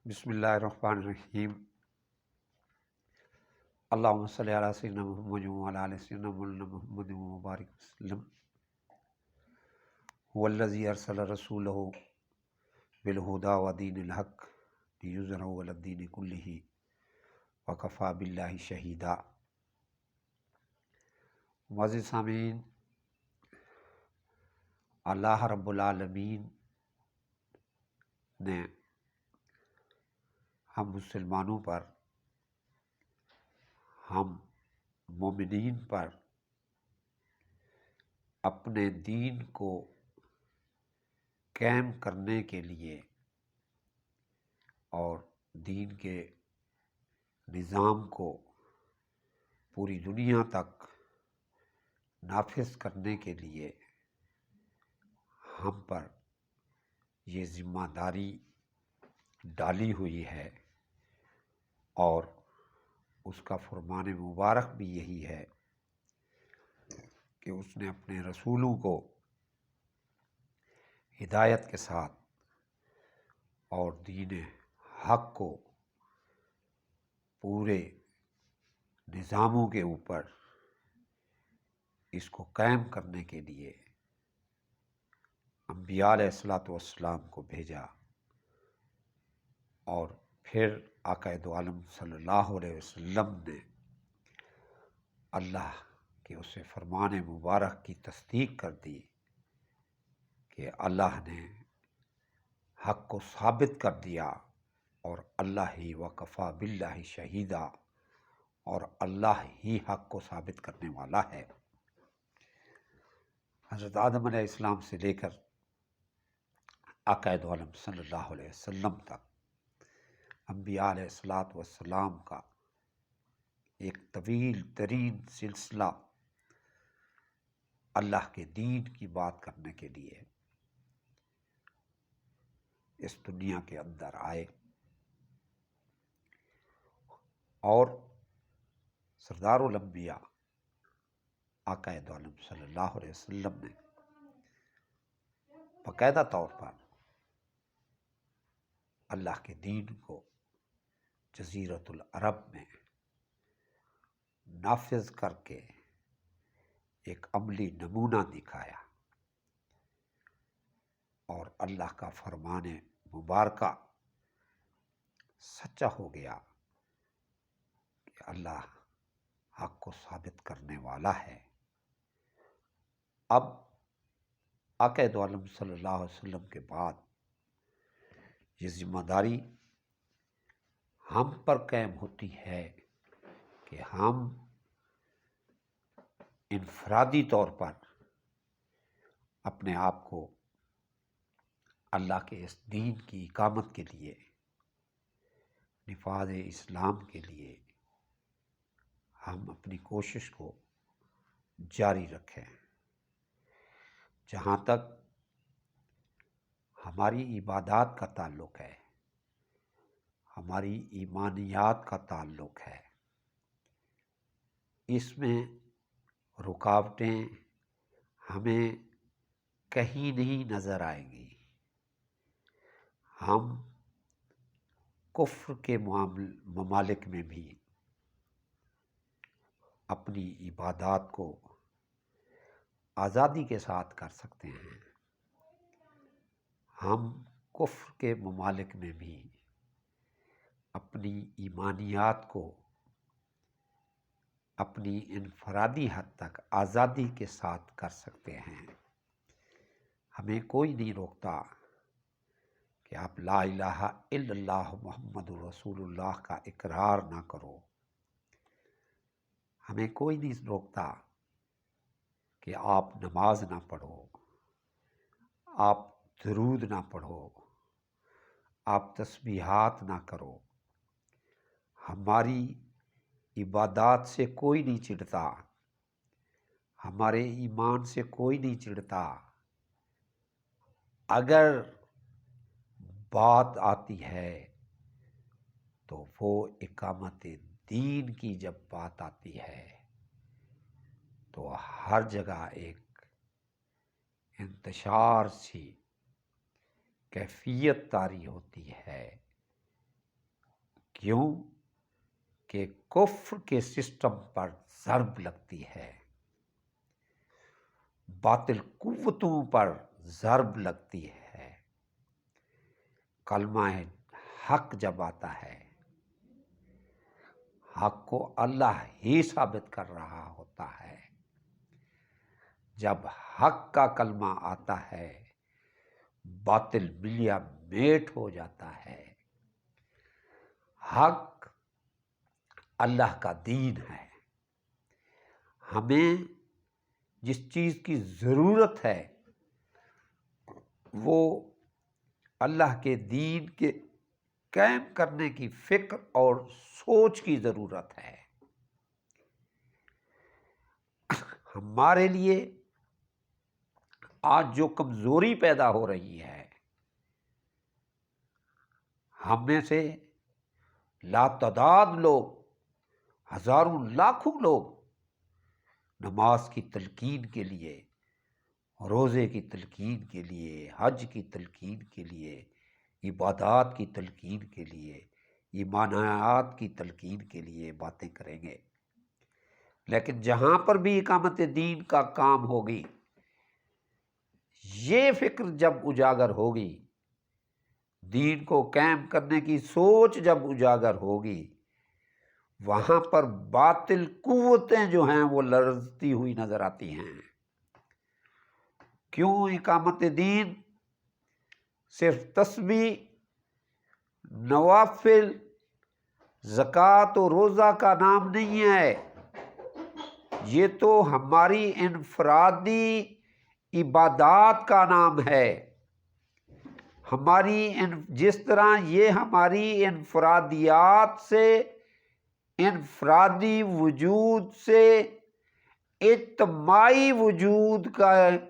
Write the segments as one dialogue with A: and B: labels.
A: بسم اللہ الرحمن الرحیم۔ اللہم صلی علی سیدنا محمد وعلی آل سیدنا مولانا محمد مبارک وسلم۔ هو الذی ارسل رسولہ بالہدی ودین الحق لیظہرہ علی الدین کلہ وکفی باللہ شہیدا۔ معزز سامعین، اللہ رب العالمین نے ہم مسلمانوں پر، ہم مومنین پر اپنے دین کو قائم کرنے کے لیے اور دین کے نظام کو پوری دنیا تک نافذ کرنے کے لیے ہم پر یہ ذمہ داری ڈالی ہوئی ہے، اور اس کا فرمان مبارک بھی یہی ہے کہ اس نے اپنے رسولوں کو ہدایت کے ساتھ اور دین حق کو پورے نظاموں کے اوپر اس کو قائم کرنے کے لیے انبیاء علیہ الصلوۃ والسلام کو بھیجا، اور پھر آقا دو عالم صلی اللہ علیہ وسلم نے اللہ کے اسے فرمان مبارک کی تصدیق کر دی کہ اللہ نے حق کو ثابت کر دیا، اور اللہ ہی وکفی باللہ شہیدا، اور اللہ ہی حق کو ثابت کرنے والا ہے۔ حضرت آدم علیہ السلام سے لے کر آقا دو عالم صلی اللہ علیہ وسلم تک انبیاء علیہ الصلوۃ والسلام کا ایک طویل ترین سلسلہ اللہ کے دین کی بات کرنے کے لیے اس دنیا کے اندر آئے، اور سردار الانبیاء آقا دو عالم صلی اللہ علیہ وسلم نے باقاعدہ طور پر اللہ کے دین کو جزیرۃ العرب میں نافذ کر کے ایک عملی نمونہ دکھایا، اور اللہ کا فرمان مبارکہ سچا ہو گیا کہ اللہ حق کو ثابت کرنے والا ہے۔ اب آقا دو عالم صلی اللہ علیہ وسلم کے بعد یہ ذمہ داری ہم پر قائم ہوتی ہے کہ ہم انفرادی طور پر اپنے آپ کو اللہ کے اس دین کی اقامت کے لیے، نفاذ اسلام کے لیے ہم اپنی کوشش کو جاری رکھیں۔ جہاں تک ہماری عبادات کا تعلق ہے، ہماری ایمانیات کا تعلق ہے، اس میں رکاوٹیں ہمیں کہیں نہیں نظر آئیں گی۔ ہم کفر کے ممالک میں بھی اپنی عبادات کو آزادی کے ساتھ کر سکتے ہیں، ہم کفر کے ممالک میں بھی اپنی ایمانیات کو اپنی انفرادی حد تک آزادی کے ساتھ کر سکتے ہیں۔ ہمیں کوئی نہیں روکتا کہ آپ لا الہ الا اللہ محمد رسول اللہ کا اقرار نہ کرو، ہمیں کوئی نہیں روکتا کہ آپ نماز نہ پڑھو، آپ درود نہ پڑھو، آپ تسبیحات نہ کرو۔ ہماری عبادات سے کوئی نہیں چڑھتا، ہمارے ایمان سے کوئی نہیں چڑھتا۔ اگر بات آتی ہے تو وہ اقامت دین کی جب بات آتی ہے تو ہر جگہ ایک انتشار سی کیفیت طاری ہوتی ہے کیوں کہ کفر کے سسٹم پر ضرب لگتی ہے، باطل قوتوں پر ضرب لگتی ہے۔ کلمہ حق جب آتا ہے، حق کو اللہ ہی ثابت کر رہا ہوتا ہے۔ جب حق کا کلمہ آتا ہے، باطل ملیا میٹ ہو جاتا ہے۔ حق اللہ کا دین ہے۔ ہمیں جس چیز کی ضرورت ہے وہ اللہ کے دین کے قائم کرنے کی فکر اور سوچ کی ضرورت ہے۔ ہمارے لیے آج جو کمزوری پیدا ہو رہی ہے، ہم میں سے لاتعداد لوگ، ہزاروں لاکھوں لوگ نماز کی تلقین کے لیے، روزے کی تلقین کے لیے، حج کی تلقین کے لیے، عبادات کی تلقین کے لیے، ایمانیات کی تلقین کے لیے باتیں کریں گے، لیکن جہاں پر بھی اقامت دین کا کام ہوگی، یہ فکر جب اجاگر ہوگی، دین کو قائم کرنے کی سوچ جب اجاگر ہوگی، وہاں پر باطل قوتیں جو ہیں وہ لرزتی ہوئی نظر آتی ہیں۔ کیوں؟ اقامت دین صرف تسبیح، نوافل، زکوٰۃ و روزہ کا نام نہیں ہے، یہ تو ہماری انفرادی عبادات کا نام ہے۔ جس طرح یہ ہماری انفرادیات سے، انفرادی وجود سے اجتماعی وجود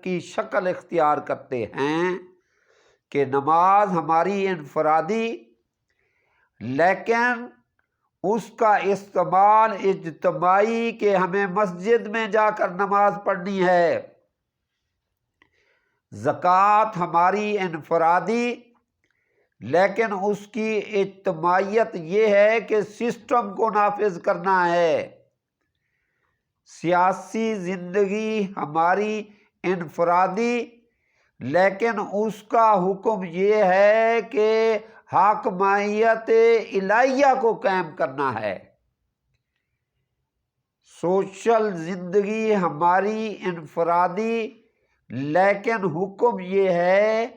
A: کی شکل اختیار کرتے ہیں کہ نماز ہماری انفرادی، لیکن اس کا استعمال اجتماعی کہ ہمیں مسجد میں جا کر نماز پڑھنی ہے۔ زکوٰۃ ہماری انفرادی، لیکن اس کی اجتماعیت یہ ہے کہ سسٹم کو نافذ کرنا ہے۔ سیاسی زندگی ہماری انفرادی، لیکن اس کا حکم یہ ہے کہ حاکمیت الہیہ کو قائم کرنا ہے۔ سوشل زندگی ہماری انفرادی، لیکن حکم یہ ہے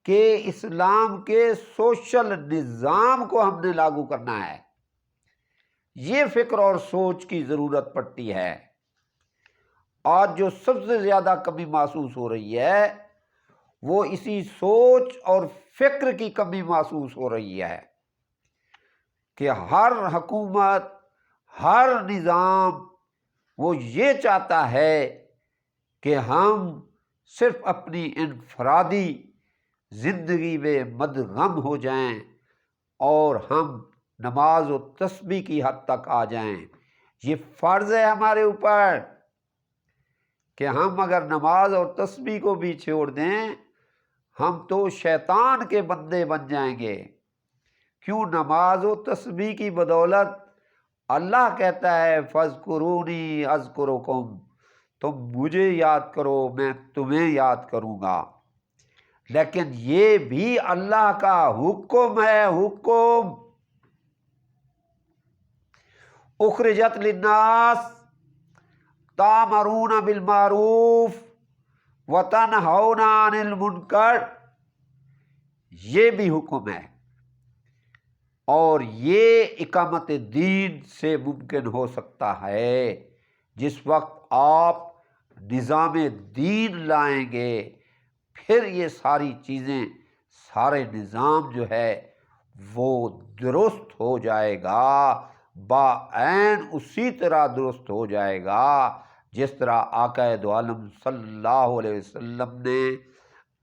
A: کہ اسلام کے سوشل نظام کو ہم نے لاگو کرنا ہے۔ یہ فکر اور سوچ کی ضرورت پڑتی ہے۔ آج جو سب سے زیادہ کمی محسوس ہو رہی ہے وہ اسی سوچ اور فکر کی کمی محسوس ہو رہی ہے کہ ہر حکومت، ہر نظام وہ یہ چاہتا ہے کہ ہم صرف اپنی انفرادی زندگی میں مدغم ہو جائیں اور ہم نماز و تسبیح کی حد تک آ جائیں۔ یہ فرض ہے ہمارے اوپر کہ ہم اگر نماز اور تسبیح کو بھی چھوڑ دیں، ہم تو شیطان کے بندے بن جائیں گے۔ کیوں؟ نماز و تسبیح کی بدولت اللہ کہتا ہے فَاذْكُرُونِي أَذْكُرُكُمْ، تم مجھے یاد کرو میں تمہیں یاد کروں گا۔ لیکن یہ بھی اللہ کا حکم ہے، حکم اخرجت للناس تأمرون بالمعروف وتنہون عن المنکر، یہ بھی حکم ہے۔ اور یہ اقامت دین سے ممکن ہو سکتا ہے جس وقت آپ نظام دین لائیں گے، پھر یہ ساری چیزیں، سارے نظام جو ہے وہ درست ہو جائے گا، بعین اسی طرح درست ہو جائے گا جس طرح آقا دو عالم صلی اللہ علیہ وسلم نے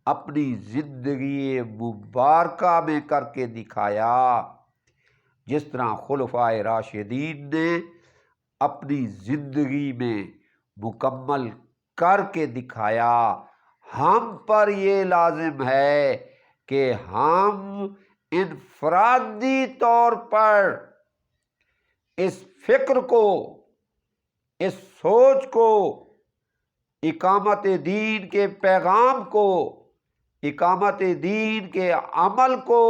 A: اپنی زندگی مبارکہ میں کر کے دکھایا، جس طرح خلفائے راشدین نے اپنی زندگی میں مکمل کر کے دکھایا۔ ہم پر یہ لازم ہے کہ ہم انفرادی طور پر اس فکر کو، اس سوچ کو، اقامت دین کے پیغام کو، اقامت دین کے عمل کو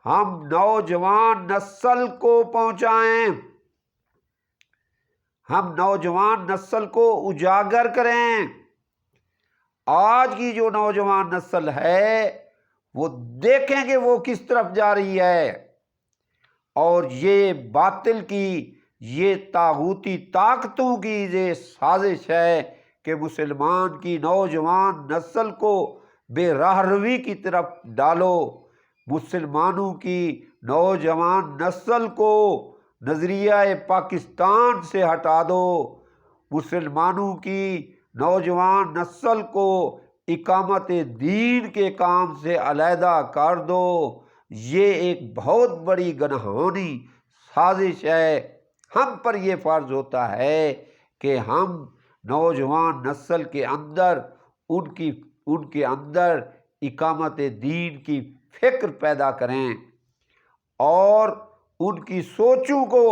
A: ہم نوجوان نسل کو پہنچائیں، ہم نوجوان نسل کو اجاگر کریں۔ آج کی جو نوجوان نسل ہے وہ دیکھیں کہ وہ کس طرف جا رہی ہے، اور یہ باطل کی، یہ طاغوتی طاقتوں کی یہ سازش ہے کہ مسلمان کی نوجوان نسل کو بے راہروی کی طرف ڈالو، مسلمانوں کی نوجوان نسل کو نظریہ پاکستان سے ہٹا دو، مسلمانوں کی نوجوان نسل کو اقامت دین کے کام سے علیحدہ کر دو۔ یہ ایک بہت بڑی گنہانی سازش ہے۔ ہم پر یہ فرض ہوتا ہے کہ ہم نوجوان نسل کے اندر ان کے اندر اقامت دین کی فکر پیدا کریں، اور ان کی سوچوں کو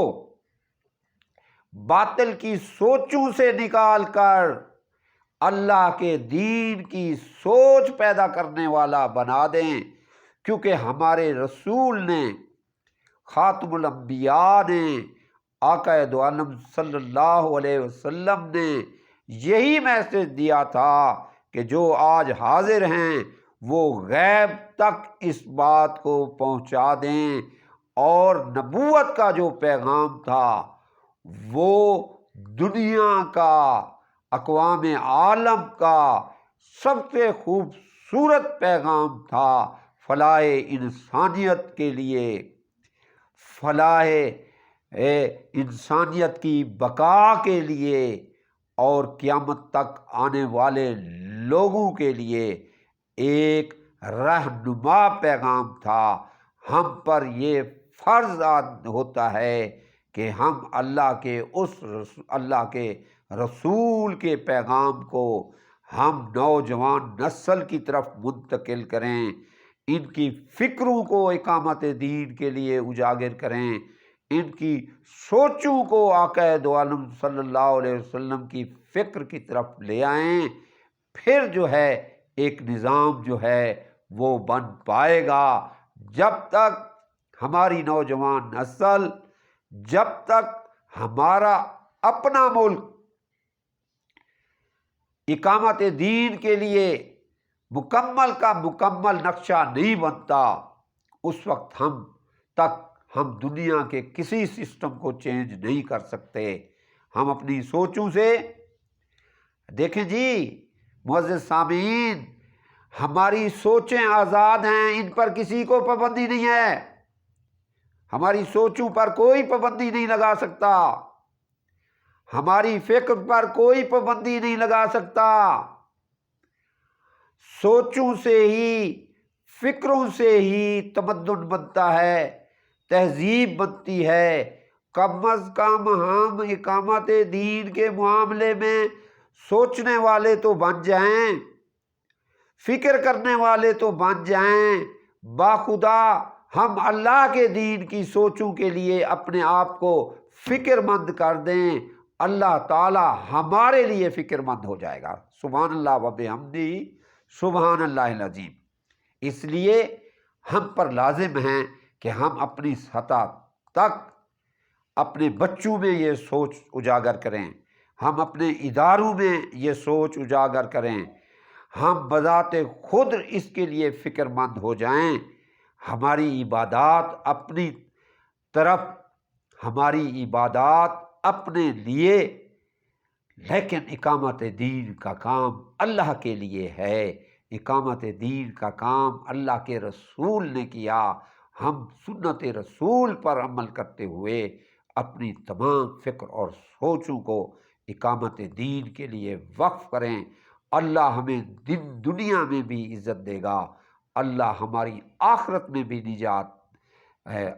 A: باطل کی سوچوں سے نکال کر اللہ کے دین کی سوچ پیدا کرنے والا بنا دیں، کیونکہ ہمارے رسول نے، خاتم الانبیاء نے، آقا دو عالم صلی اللہ علیہ وسلم نے یہی میسج دیا تھا کہ جو آج حاضر ہیں وہ غیب تک اس بات کو پہنچا دیں، اور نبوت کا جو پیغام تھا وہ دنیا کا، اقوام عالم کا سب سے خوبصورت پیغام تھا، فلاح انسانیت کے لیے، فلاح انسانیت کی بقا کے لیے، اور قیامت تک آنے والے لوگوں کے لیے ایک رہنما پیغام تھا۔ ہم پر یہ فرض ہوتا ہے کہ ہم اللہ کے رسول کے پیغام کو ہم نوجوان نسل کی طرف منتقل کریں، ان کی فکروں کو اقامت دین کے لیے اجاگر کریں، ان کی سوچوں کو آقا دو عالم صلی اللہ علیہ وسلم کی فکر کی طرف لے آئیں، پھر جو ہے ایک نظام جو ہے وہ بن پائے گا۔ جب تک ہماری نوجوان نسل، جب تک ہمارا اپنا ملک اقامت دین کے لیے مکمل کا مکمل نقشہ نہیں بنتا، اس وقت ہم دنیا کے کسی سسٹم کو چینج نہیں کر سکتے۔ ہم اپنی سوچوں سے، دیکھیں جی معزز سامعین، ہماری سوچیں آزاد ہیں، ان پر کسی کو پابندی نہیں ہے، ہماری سوچوں پر کوئی پابندی نہیں لگا سکتا، ہماری فکر پر کوئی پابندی نہیں لگا سکتا۔ سوچوں سے ہی، فکروں سے ہی تمدن بنتا ہے، تہذیب بنتی ہے۔ کم از کم ہم اقامت دین کے معاملے میں سوچنے والے تو بن جائیں، فکر کرنے والے تو بن جائیں۔ باخدا ہم اللہ کے دین کی سوچوں کے لیے اپنے آپ کو فکر مند کر دیں، اللہ تعالی ہمارے لیے فکر مند ہو جائے گا۔ سبحان اللہ و بحمدہ، سبحان اللہ العظیم۔ اس لیے ہم پر لازم ہے کہ ہم اپنی سطح تک اپنے بچوں میں یہ سوچ اجاگر کریں، ہم اپنے اداروں میں یہ سوچ اجاگر کریں، ہم بذات خود اس کے لیے فکر مند ہو جائیں۔ ہماری عبادات اپنی طرف، ہماری عبادات اپنے لیے، لیکن اقامت دین کا کام اللہ کے لیے ہے، اقامت دین کا کام اللہ کے رسول نے کیا۔ ہم سنت رسول پر عمل کرتے ہوئے اپنی تمام فکر اور سوچوں کو اقامت دین کے لیے وقف کریں۔ اللہ ہمیں دنیا میں بھی عزت دے گا، اللہ ہماری آخرت میں بھی نجات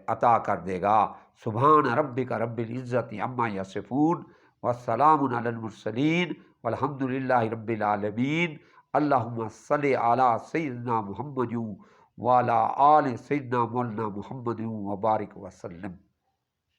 A: عطا کر دے گا۔ سبحان ربک رب العزت عما یصفون والسلام علی المرسلین والحمد للہ رب العالمین۔ اللہم صلی علی سیدنا محمد وعلی آل سیدنا مولانا محمد وبارک وسلم۔